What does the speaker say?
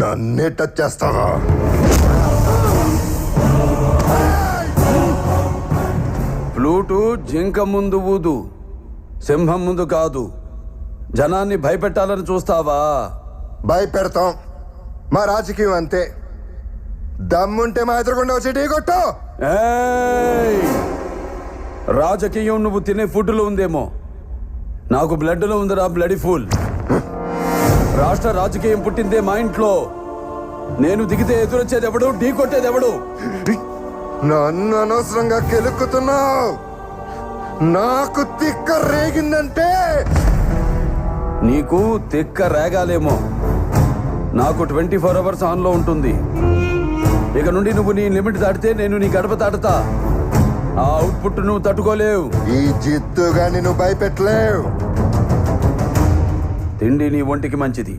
నన్నే టచ్ చేస్తావా? ఫ్లూటు జింక ముందు ఊదు, సింహం ముందు కాదు. జనాన్ని భయపెట్టాలని చూస్తావా? భయపెడతాం. మా రాజకీయం అంతే. దమ్ముంటే మా ఎదురుకుండా వచ్చి టీ కొట్టు. ఏయ్! రాజకీయం నువ్వు తినే ఫుడ్లో ఉందేమో, నాకు బ్లడ్లో ఉందిరా బ్లడీ ఫుల్. రాష్ట్ర రాజకీయం పుట్టిందే మా ఇంట్లో. నేను దిగితే ఎదురొచ్చేది ఎవడు, ఢీ కొట్టేది ఎవడు? నన్ను అనవసరంగా కెలుక్కుతున్నావు. నాకు తిక్క రేగిందంటే నీకు తిక్క రేగాలేమో, నాకు 24 అవర్స్ ఆన్లో ఉంటుంది. ఇక నుండి నువ్వు నీ లిమిట్ దాటితే నేను నీ గడప దాటుతా. ఆ అవుట్పుట్ నువ్వు తట్టుకోలేవు. ఈ జిత్తుగాని నువ్వు భయపెట్టలేవు. తిండి నీ ఒంటికి మంచిది,